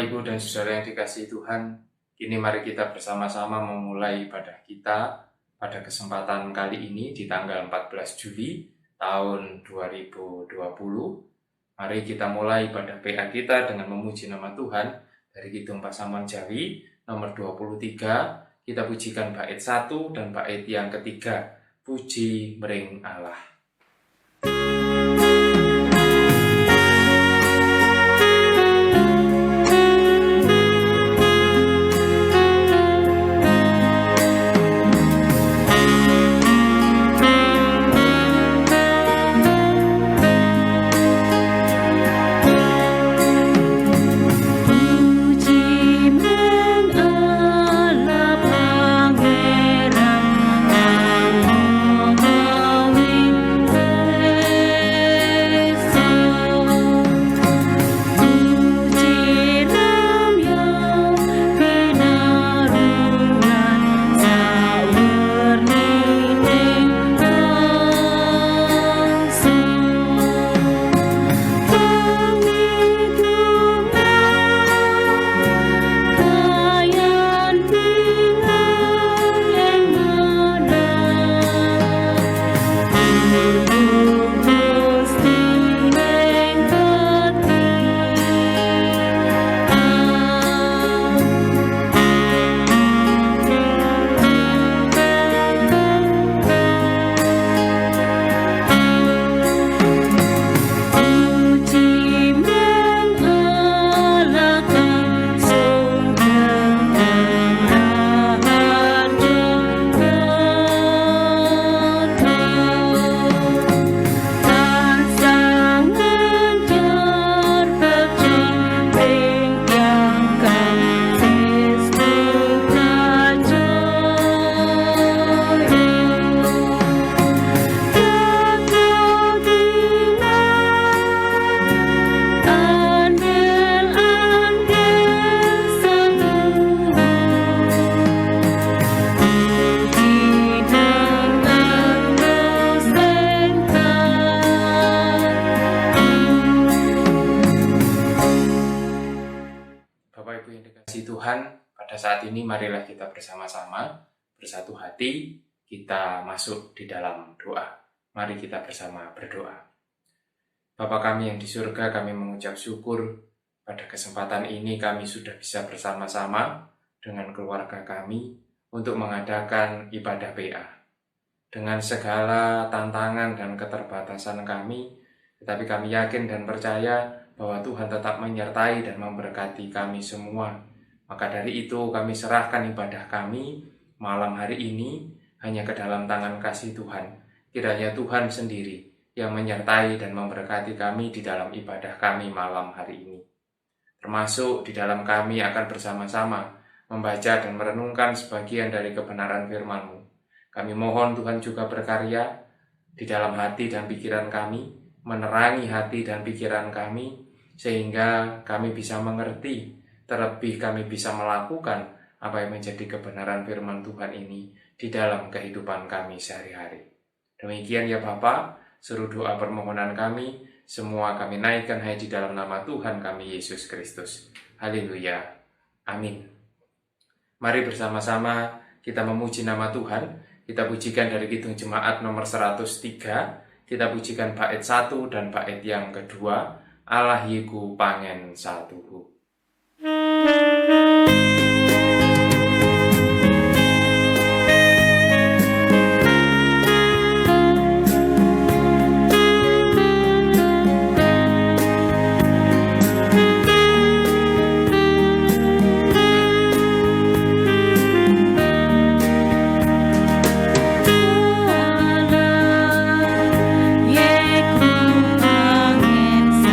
Bapak, Ibu, dan Saudara yang dikasihi Tuhan, kini mari kita bersama-sama memulai ibadah kita pada kesempatan kali ini di tanggal 14 Juli tahun 2020. Mari kita mulai ibadah PA kita dengan memuji nama Tuhan dari Kidung Pasaman Jawi nomor 23. Kita pujikan bait 1 dan bait yang ketiga, Puji Mring Allah. Tuhan, pada saat ini marilah kita bersama-sama bersatu hati kita masuk di dalam doa. Mari kita bersama berdoa. Bapa kami yang di surga, kami mengucap syukur pada kesempatan ini kami sudah bisa bersama-sama dengan keluarga kami untuk mengadakan ibadah PA. Dengan segala tantangan dan keterbatasan kami, tetapi kami yakin dan percaya bahwa Tuhan tetap menyertai dan memberkati kami semua. Maka dari itu kami serahkan ibadah kami malam hari ini hanya ke dalam tangan kasih Tuhan. Kiranya Tuhan sendiri yang menyertai dan memberkati kami di dalam ibadah kami malam hari ini. Termasuk di dalam kami akan bersama-sama membaca dan merenungkan sebagian dari kebenaran firman-Mu. Kami mohon Tuhan juga berkarya di dalam hati dan pikiran kami, menerangi hati dan pikiran kami, sehingga kami bisa mengerti. Terlebih kami bisa melakukan apa yang menjadi kebenaran firman Tuhan ini di dalam kehidupan kami sehari-hari. Demikian ya Bapa, seluruh doa permohonan kami, semua kami naikkan hanya di dalam nama Tuhan kami Yesus Kristus. Haleluya. Amin. Mari bersama-sama kita memuji nama Tuhan. Kita pujikan dari Kidung Jemaat nomor 103. Kita pujikan bait 1 dan bait yang kedua, Allah yiku pangen satuhu. Yeku pangen satuhu.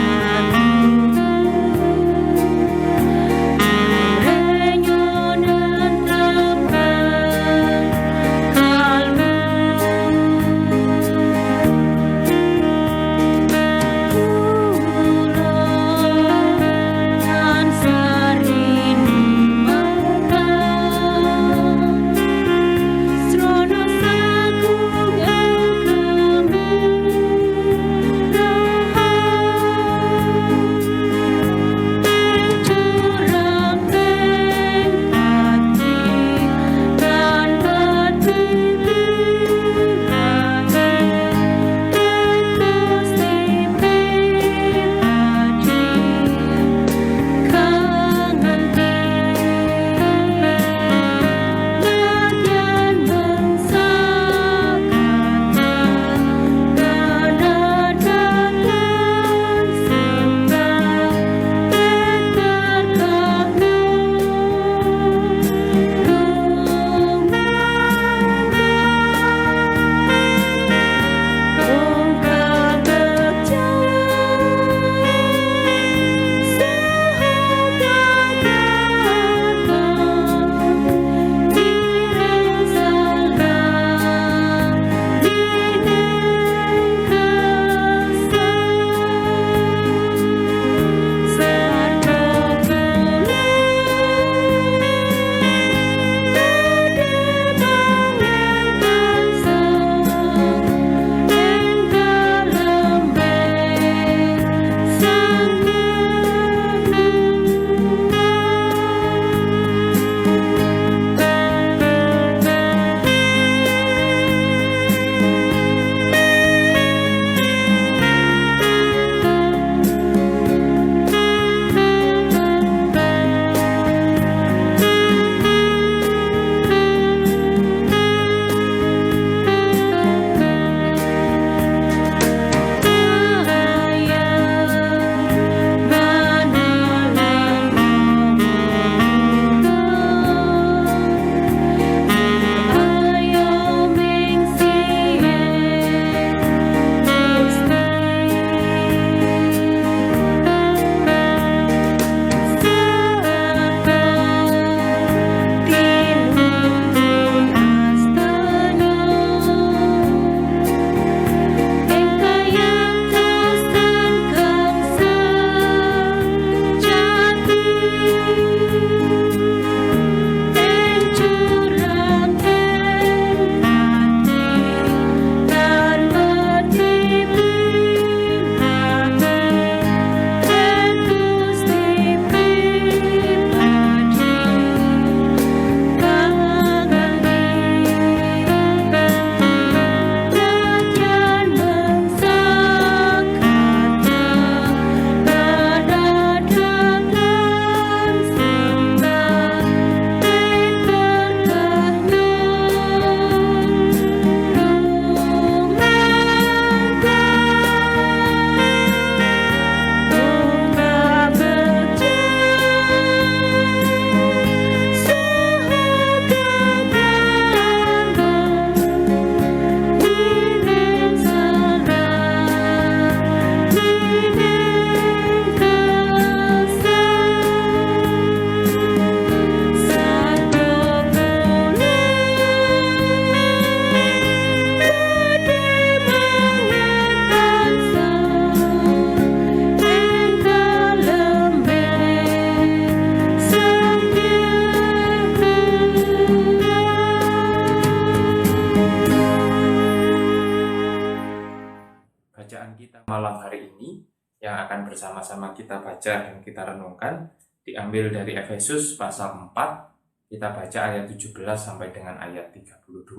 akan bersama-sama kita baca dan kita renungkan diambil dari Efesus pasal 4, kita baca ayat 17 sampai dengan ayat 32.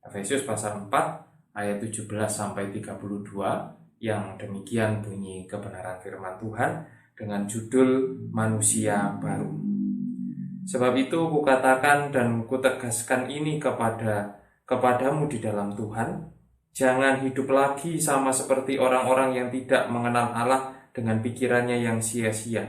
Efesus pasal 4 ayat 17 sampai 32 yang demikian bunyi kebenaran firman Tuhan dengan judul Manusia Baru. Sebab itu kukatakan dan kutegaskan ini kepadamu di dalam Tuhan, jangan hidup lagi sama seperti orang-orang yang tidak mengenal Allah dengan pikirannya yang sia-sia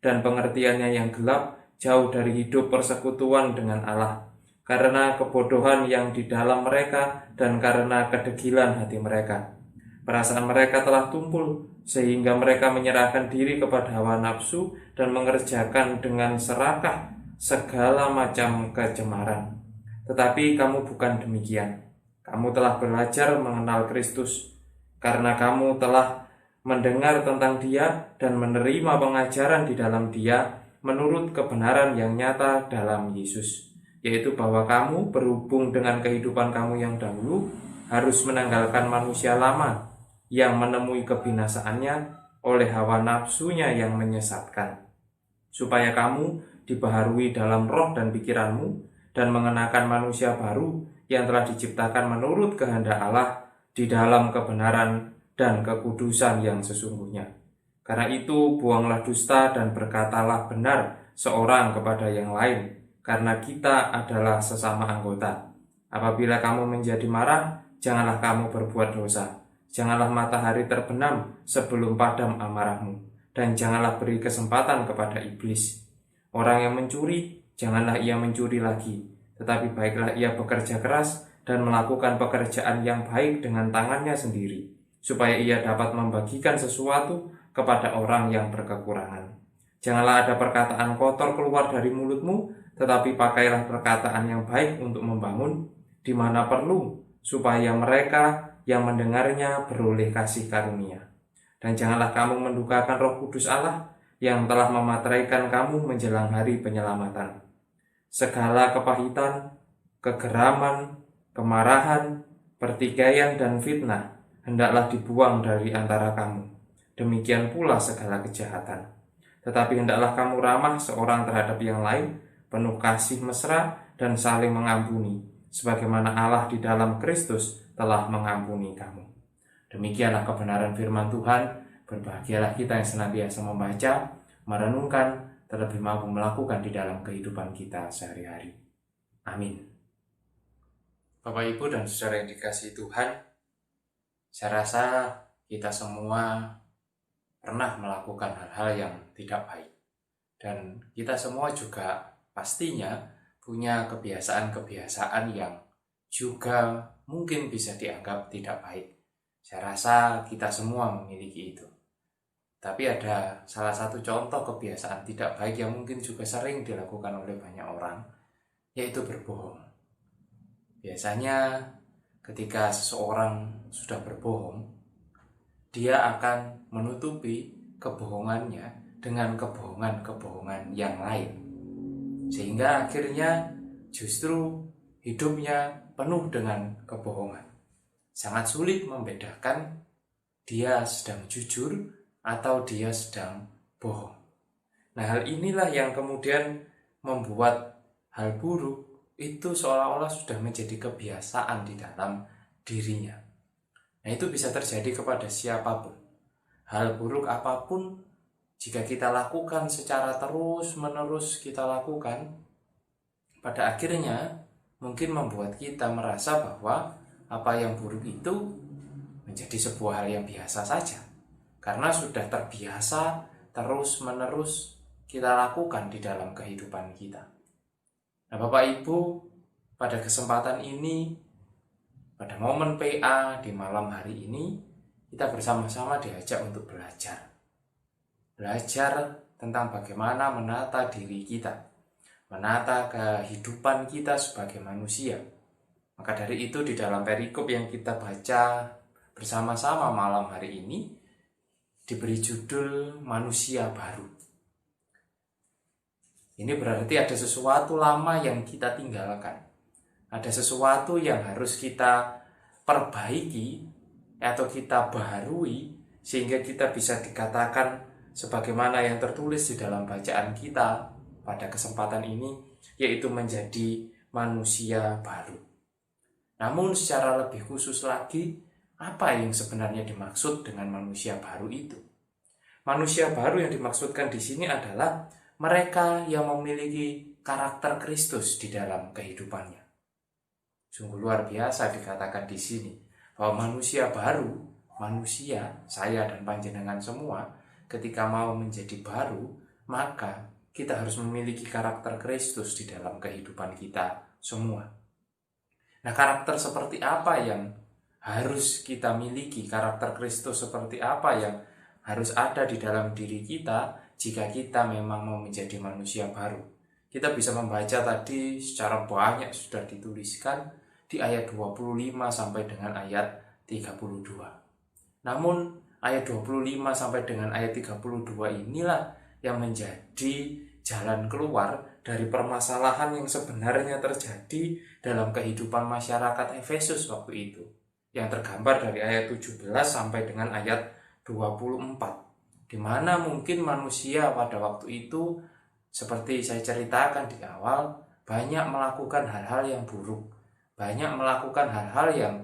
dan pengertiannya yang gelap, jauh dari hidup persekutuan dengan Allah, karena kebodohan yang di dalam mereka dan karena kedegilan hati mereka. Perasaan mereka telah tumpul, sehingga mereka menyerahkan diri kepada hawa nafsu dan mengerjakan dengan serakah segala macam kecemaran. Tetapi kamu bukan demikian. Kamu telah belajar mengenal Kristus, karena kamu telah mendengar tentang Dia dan menerima pengajaran di dalam Dia menurut kebenaran yang nyata dalam Yesus, yaitu bahwa kamu berhubung dengan kehidupan kamu yang dahulu harus menanggalkan manusia lama yang menemui kebinasaannya oleh hawa nafsunya yang menyesatkan, supaya kamu dibaharui dalam roh dan pikiranmu dan mengenakan manusia baru yang telah diciptakan menurut kehendak Allah di dalam kebenaran dan kekudusan yang sesungguhnya. Karena itu buanglah dusta dan berkatalah benar seorang kepada yang lain, karena kita adalah sesama anggota. Apabila kamu menjadi marah, janganlah kamu berbuat dosa. Janganlah matahari terbenam sebelum padam amarahmu, dan janganlah beri kesempatan kepada iblis. Orang yang mencuri, janganlah ia mencuri lagi, tetapi baiklah ia bekerja keras dan melakukan pekerjaan yang baik dengan tangannya sendiri, supaya ia dapat membagikan sesuatu kepada orang yang berkekurangan. Janganlah ada perkataan kotor keluar dari mulutmu, tetapi pakailah perkataan yang baik untuk membangun, di mana perlu, supaya mereka yang mendengarnya beroleh kasih karunia. Dan janganlah kamu mendukakan Roh Kudus Allah, yang telah memateraikan kamu menjelang hari penyelamatan. Segala kepahitan, kegeraman, kemarahan, pertikaian, dan fitnah hendaklah dibuang dari antara kamu. Demikian pula segala kejahatan. Tetapi hendaklah kamu ramah seorang terhadap yang lain, penuh kasih mesra dan saling mengampuni, sebagaimana Allah di dalam Kristus telah mengampuni kamu. Demikianlah kebenaran firman Tuhan. Berbahagialah kita yang senantiasa membaca, merenungkan, terlebih mampu melakukan di dalam kehidupan kita sehari-hari. Amin. Bapak, Ibu, dan saudara yang dikasihi Tuhan, saya rasa kita semua pernah melakukan hal-hal yang tidak baik. Dan kita semua juga pastinya punya kebiasaan-kebiasaan yang juga mungkin bisa dianggap tidak baik. Saya rasa kita semua memiliki itu. Tapi ada salah satu contoh kebiasaan tidak baik yang mungkin juga sering dilakukan oleh banyak orang, yaitu berbohong. Biasanya ketika seseorang sudah berbohong, dia akan menutupi kebohongannya dengan kebohongan-kebohongan yang lain. Sehingga akhirnya justru hidupnya penuh dengan kebohongan. Sangat sulit membedakan dia sedang jujur atau dia sedang bohong. Nah, hal inilah yang kemudian membuat hal buruk itu seolah-olah sudah menjadi kebiasaan di dalam dirinya. Nah, itu bisa terjadi kepada siapapun. Hal buruk apapun, jika kita lakukan secara terus-menerus kita lakukan, pada akhirnya mungkin membuat kita merasa bahwa apa yang buruk itu menjadi sebuah hal yang biasa saja. Karena sudah terbiasa terus-menerus kita lakukan di dalam kehidupan kita. Nah, Bapak Ibu, pada kesempatan ini, pada momen PA di malam hari ini, kita bersama-sama diajak untuk belajar. Belajar tentang bagaimana menata diri kita, menata kehidupan kita sebagai manusia. Maka dari itu di dalam perikop yang kita baca bersama-sama malam hari ini, diberi judul Manusia Baru. Ini berarti ada sesuatu lama yang kita tinggalkan. Ada sesuatu yang harus kita perbaiki atau kita baharui sehingga kita bisa dikatakan sebagaimana yang tertulis di dalam bacaan kita pada kesempatan ini, yaitu menjadi manusia baru. Namun secara lebih khusus lagi, apa yang sebenarnya dimaksud dengan manusia baru itu? Manusia baru yang dimaksudkan di sini adalah mereka yang memiliki karakter Kristus di dalam kehidupannya. Sungguh luar biasa dikatakan di sini bahwa manusia baru, manusia, saya dan panjenengan semua, ketika mau menjadi baru, maka kita harus memiliki karakter Kristus di dalam kehidupan kita semua. Nah, karakter seperti apa yang harus kita miliki? Karakter Kristus seperti apa yang harus ada di dalam diri kita jika kita memang mau menjadi manusia baru? Kita bisa membaca tadi secara banyak sudah dituliskan di ayat 25 sampai dengan ayat 32. Namun ayat 25 sampai dengan ayat 32 inilah yang menjadi jalan keluar dari permasalahan yang sebenarnya terjadi dalam kehidupan masyarakat Efesus waktu itu, yang tergambar dari ayat 17 sampai dengan ayat 24, di mana mungkin manusia pada waktu itu, seperti saya ceritakan di awal, banyak melakukan hal-hal yang buruk, banyak melakukan hal-hal yang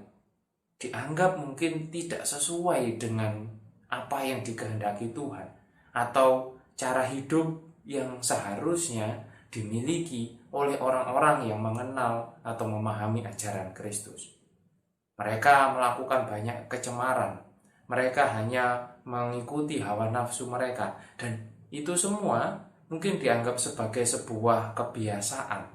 dianggap mungkin tidak sesuai dengan apa yang dikehendaki Tuhan, atau cara hidup yang seharusnya dimiliki oleh orang-orang yang mengenal atau memahami ajaran Kristus. Mereka melakukan banyak kecemaran, mereka hanya mengikuti hawa nafsu mereka, dan itu semua mungkin dianggap sebagai sebuah kebiasaan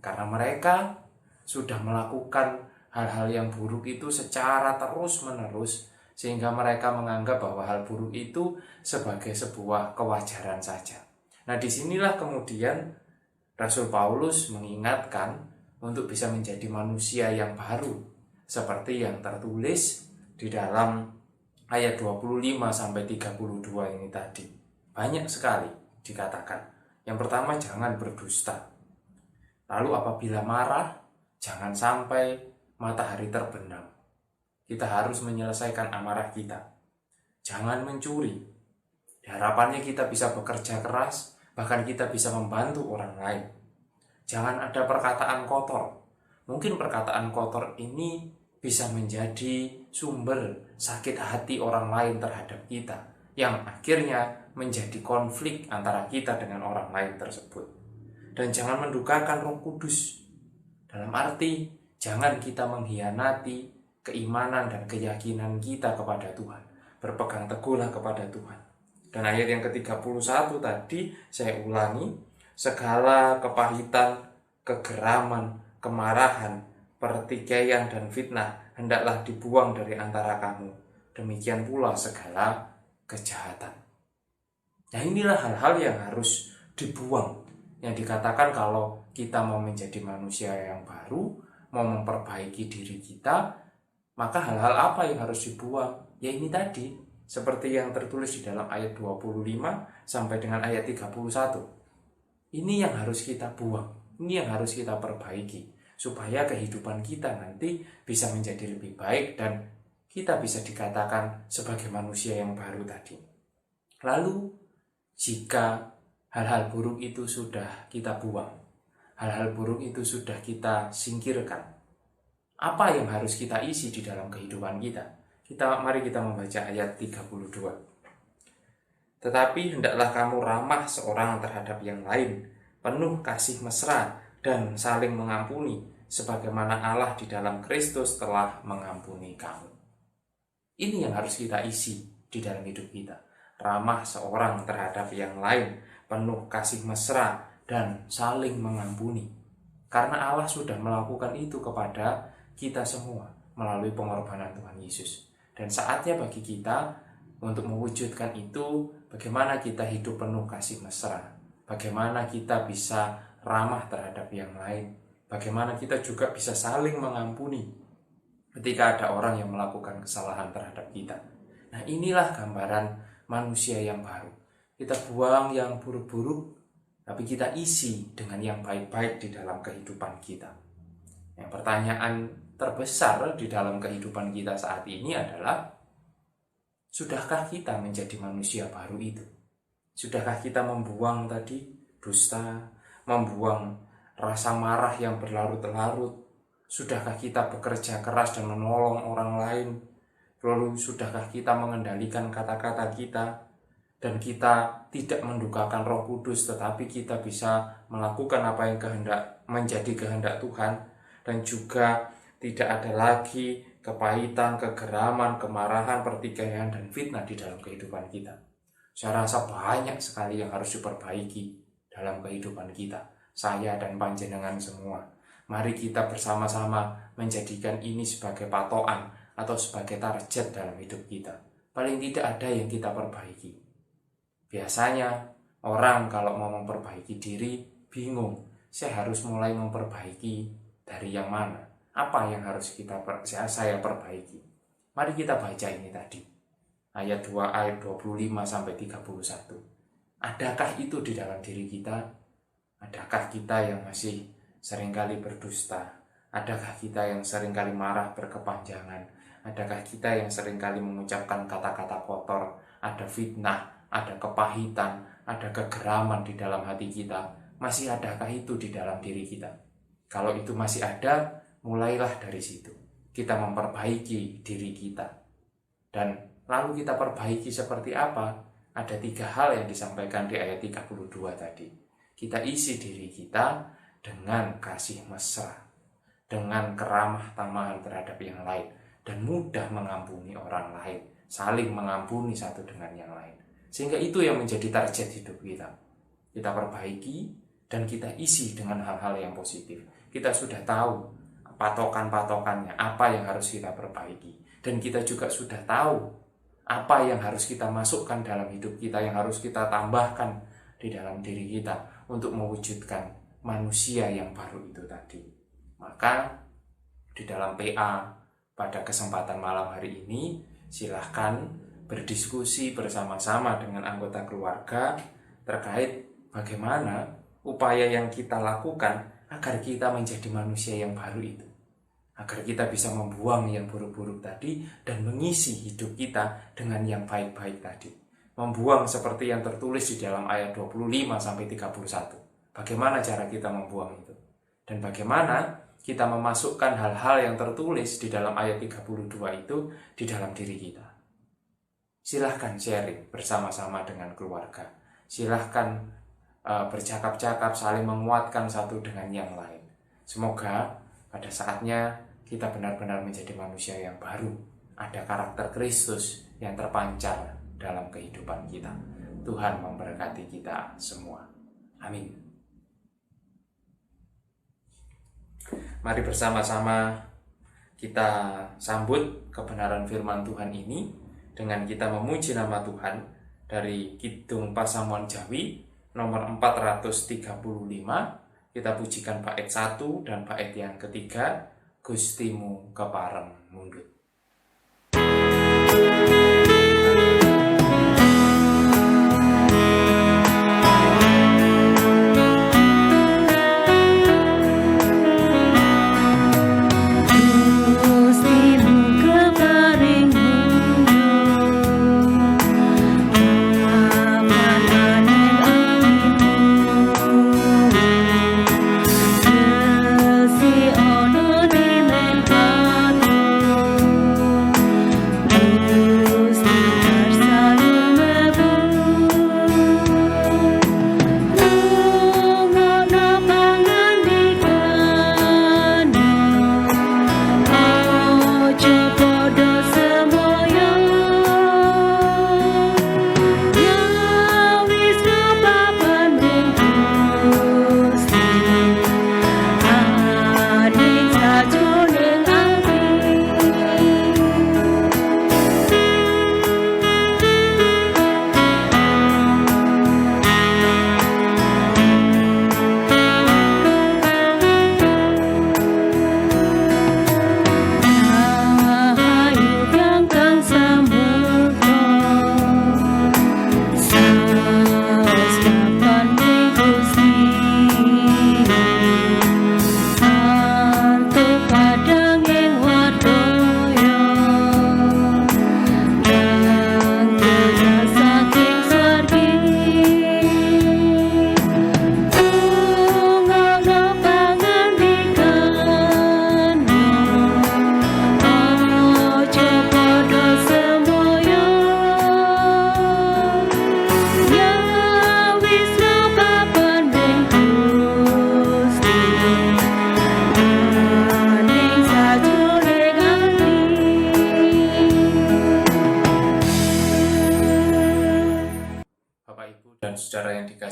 karena mereka sudah melakukan hal-hal yang buruk itu secara terus-menerus, sehingga mereka menganggap bahwa hal buruk itu sebagai sebuah kewajaran saja. Nah, disinilah kemudian Rasul Paulus mengingatkan untuk bisa menjadi manusia yang baru, seperti yang tertulis di dalam ayat 25 sampai 32 ini tadi. Banyak sekali dikatakan. Yang pertama, jangan berdusta. Lalu apabila marah, jangan sampai matahari terbenam. Kita harus menyelesaikan amarah kita. Jangan mencuri. Harapannya kita bisa bekerja keras, bahkan kita bisa membantu orang lain. Jangan ada perkataan kotor. Mungkin perkataan kotor ini bisa menjadi sumber sakit hati orang lain terhadap kita, yang akhirnya menjadi konflik antara kita dengan orang lain tersebut. Dan jangan mendukakan Roh Kudus. Dalam arti, jangan kita mengkhianati keimanan dan keyakinan kita kepada Tuhan. Berpegang teguhlah kepada Tuhan. Dan ayat yang ke-31 tadi saya ulangi, segala kepahitan, kegeraman, kemarahan, pertikaian dan fitnah hendaklah dibuang dari antara kamu. Demikian pula segala kejahatan. Nah, inilah hal-hal yang harus dibuang. Yang dikatakan kalau kita mau menjadi manusia yang baru, mau memperbaiki diri kita, maka hal-hal apa yang harus dibuang? Ya ini tadi, seperti yang tertulis di dalam ayat 25 sampai dengan ayat 31. Ini yang harus kita buang, ini yang harus kita perbaiki, supaya kehidupan kita nanti bisa menjadi lebih baik dan kita bisa dikatakan sebagai manusia yang baru tadi. Lalu, jika hal-hal buruk itu sudah kita buang, hal-hal buruk itu sudah kita singkirkan, apa yang harus kita isi di dalam kehidupan kita? Mari kita membaca ayat 32. Tetapi hendaklah kamu ramah seorang terhadap yang lain, penuh kasih mesra dan saling mengampuni, sebagaimana Allah di dalam Kristus telah mengampuni kamu. Ini yang harus kita isi di dalam hidup kita. Ramah seorang terhadap yang lain, penuh kasih mesra dan saling mengampuni. Karena Allah sudah melakukan itu kepada kita semua melalui pengorbanan Tuhan Yesus. Dan saatnya bagi kita untuk mewujudkan itu, bagaimana kita hidup penuh kasih mesra, bagaimana kita bisa ramah terhadap yang lain, bagaimana kita juga bisa saling mengampuni ketika ada orang yang melakukan kesalahan terhadap kita. Nah, inilah gambaran manusia yang baru. Kita buang yang buruk-buruk, tapi kita isi dengan yang baik-baik di dalam kehidupan kita. Yang pertanyaan terbesar di dalam kehidupan kita saat ini adalah, Sudahkah kita menjadi manusia baru itu? Sudahkah kita membuang tadi dusta, membuang rasa marah yang berlarut-larut? Sudahkah kita bekerja keras dan menolong orang lain? Lalu sudahkah kita mengendalikan kata-kata kita? Dan kita tidak mendukakan Roh Kudus, tetapi kita bisa melakukan apa yang menjadi kehendak Tuhan, dan juga tidak ada lagi kepahitan, kegeraman, kemarahan, pertikaian, dan fitnah di dalam kehidupan kita. Saya rasa banyak sekali yang harus diperbaiki dalam kehidupan kita, saya dan panjenengan semua. Mari kita bersama-sama menjadikan ini sebagai patokan atau sebagai target dalam hidup kita. Paling tidak ada yang kita perbaiki. Biasanya orang kalau mau memperbaiki diri bingung, saya harus mulai memperbaiki dari yang mana? Apa yang harus saya perbaiki? Mari kita baca ini tadi. Ayat 2 ayat 25 sampai 31. Adakah itu di dalam diri kita? Adakah kita yang masih seringkali berdusta? Adakah kita yang seringkali marah berkepanjangan? Adakah kita yang seringkali mengucapkan kata-kata kotor? Ada fitnah, ada kepahitan, ada kegeraman di dalam hati kita? Masih adakah itu di dalam diri kita? Kalau itu masih ada, mulailah dari situ. Kita memperbaiki diri kita. Dan lalu kita perbaiki seperti apa? Ada 3 hal yang disampaikan di ayat 32 tadi. Kita isi diri kita dengan kasih mesra, dengan keramah tamahan terhadap yang lain, dan mudah mengampuni orang lain, saling mengampuni satu dengan yang lain. Sehingga itu yang menjadi target hidup kita. Kita perbaiki dan kita isi dengan hal-hal yang positif. Kita sudah tahu patokan-patokannya, apa yang harus kita perbaiki. Dan kita juga sudah tahu apa yang harus kita masukkan dalam hidup kita, yang harus kita tambahkan di dalam diri kita untuk mewujudkan manusia yang baru itu tadi. Maka di dalam PA pada kesempatan malam hari ini, silahkan berdiskusi bersama-sama dengan anggota keluarga terkait bagaimana upaya yang kita lakukan agar kita menjadi manusia yang baru itu. Agar kita bisa membuang yang buruk-buruk tadi dan mengisi hidup kita dengan yang baik-baik tadi. Membuang seperti yang tertulis di dalam ayat 25 sampai 31. Bagaimana cara kita membuang itu? Dan bagaimana kita memasukkan hal-hal yang tertulis di dalam ayat 32 itu di dalam diri kita. Silahkan sharing bersama-sama dengan keluarga. Silahkan bercakap-cakap, saling menguatkan satu dengan yang lain. Semoga pada saatnya kita benar-benar menjadi manusia yang baru. Ada karakter Kristus yang terpancar dalam kehidupan kita. Tuhan memberkati kita semua. Amin. Mari bersama-sama kita sambut kebenaran firman Tuhan ini dengan kita memuji nama Tuhan dari Kidung Pasamuan Jawi nomor 435. Kita pujikan bait 1 dan bait yang ketiga, Gustimu kepareng mundut.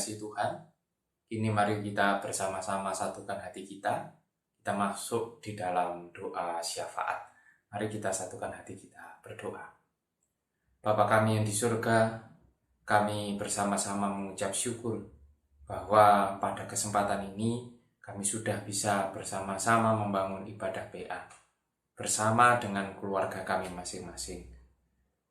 dikasih Tuhan, kini mari kita bersama-sama satukan hati kita. Kita masuk di dalam doa syafaat. Mari kita satukan hati kita berdoa. Bapa kami yang di surga, kami bersama-sama mengucap syukur bahwa pada kesempatan ini kami sudah bisa bersama-sama membangun ibadah PA bersama dengan keluarga kami masing-masing.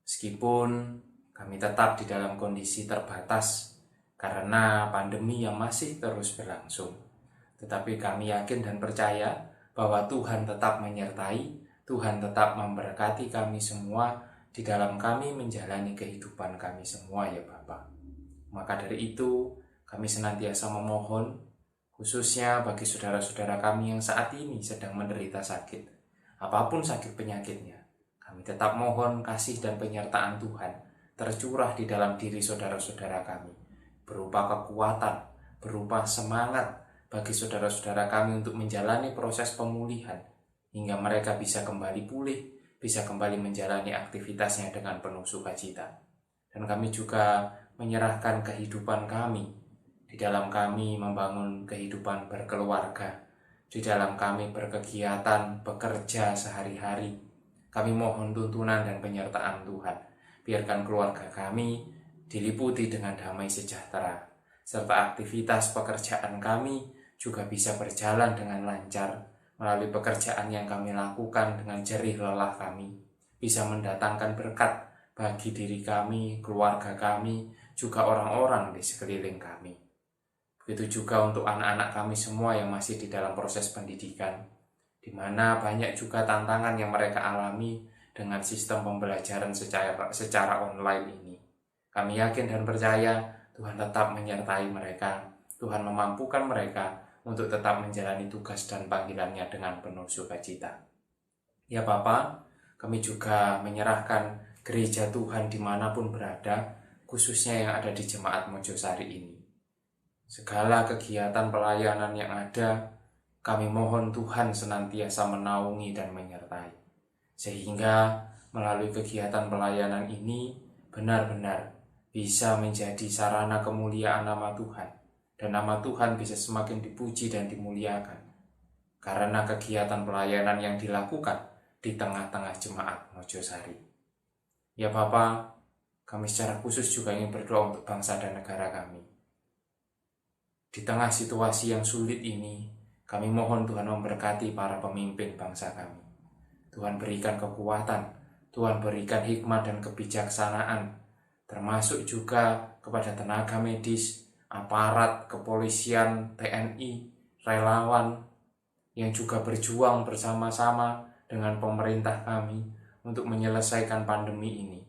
Meskipun kami tetap di dalam kondisi terbatas karena pandemi yang masih terus berlangsung, tetapi kami yakin dan percaya bahwa Tuhan tetap menyertai, Tuhan tetap memberkati kami semua di dalam kami menjalani kehidupan kami semua ya Bapa. Maka dari itu kami senantiasa memohon, khususnya bagi saudara-saudara kami yang saat ini sedang menderita sakit, apapun sakit penyakitnya, kami tetap mohon kasih dan penyertaan Tuhan tercurah di dalam diri saudara-saudara kami, berupa kekuatan, berupa semangat bagi saudara-saudara kami untuk menjalani proses pemulihan, hingga mereka bisa kembali pulih, bisa kembali menjalani aktivitasnya dengan penuh sukacita. Dan kami juga menyerahkan kehidupan kami, di dalam kami membangun kehidupan berkeluarga, di dalam kami berkegiatan, bekerja sehari-hari. Kami mohon tuntunan dan penyertaan Tuhan. Biarkan keluarga kami diliputi dengan damai sejahtera, serta aktivitas pekerjaan kami juga bisa berjalan dengan lancar. Melalui pekerjaan yang kami lakukan dengan jerih lelah kami, bisa mendatangkan berkat bagi diri kami, keluarga kami, juga orang-orang di sekeliling kami. Begitu juga untuk anak-anak kami semua yang masih di dalam proses pendidikan, di mana banyak juga tantangan yang mereka alami dengan sistem pembelajaran secara online ini. Kami yakin dan percaya Tuhan tetap menyertai mereka, Tuhan memampukan mereka untuk tetap menjalani tugas dan panggilannya dengan penuh sukacita. Ya Bapa, kami juga menyerahkan gereja Tuhan dimanapun berada, khususnya yang ada di Jemaat Mojosari ini. Segala kegiatan pelayanan yang ada, kami mohon Tuhan senantiasa menaungi dan menyertai. Sehingga melalui kegiatan pelayanan ini benar-benar bisa menjadi sarana kemuliaan nama Tuhan. Dan nama Tuhan bisa semakin dipuji dan dimuliakan. Karena kegiatan pelayanan yang dilakukan di tengah-tengah Jemaat Mojosari. Ya Bapa, kami secara khusus juga ingin berdoa untuk bangsa dan negara kami. Di tengah situasi yang sulit ini, kami mohon Tuhan memberkati para pemimpin bangsa kami. Tuhan berikan kekuatan, Tuhan berikan hikmat dan kebijaksanaan, termasuk juga kepada tenaga medis, aparat, kepolisian, TNI, relawan, yang juga berjuang bersama-sama dengan pemerintah kami untuk menyelesaikan pandemi ini.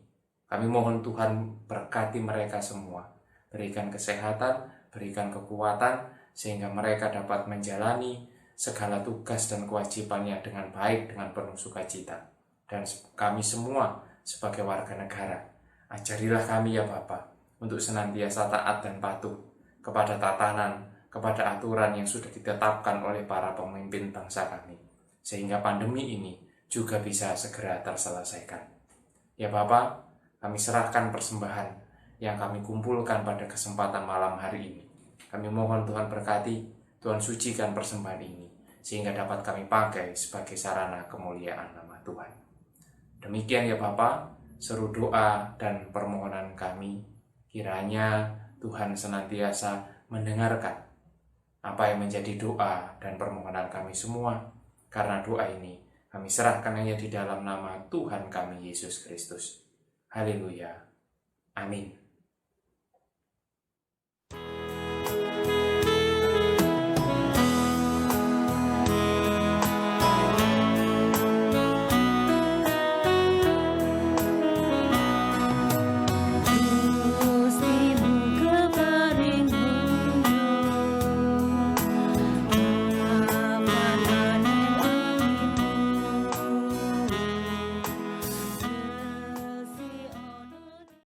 Kami mohon Tuhan berkati mereka semua, berikan kesehatan, berikan kekuatan, sehingga mereka dapat menjalani segala tugas dan kewajibannya dengan baik, dengan penuh sukacita. Dan kami semua sebagai warga negara, ajarilah kami ya Bapa, untuk senantiasa taat dan patuh kepada tatanan, kepada aturan yang sudah ditetapkan oleh para pemimpin bangsa kami, sehingga pandemi ini juga bisa segera terselesaikan. Ya Bapa, kami serahkan persembahan yang kami kumpulkan pada kesempatan malam hari ini. Kami mohon Tuhan berkati, Tuhan sucikan persembahan ini, sehingga dapat kami pakai sebagai sarana kemuliaan nama Tuhan. Demikian ya Bapa, seru doa dan permohonan kami. Kiranya Tuhan senantiasa mendengarkan apa yang menjadi doa dan permohonan kami semua. Karena doa ini kami serahkan hanya di dalam nama Tuhan kami Yesus Kristus. Haleluya. Amin.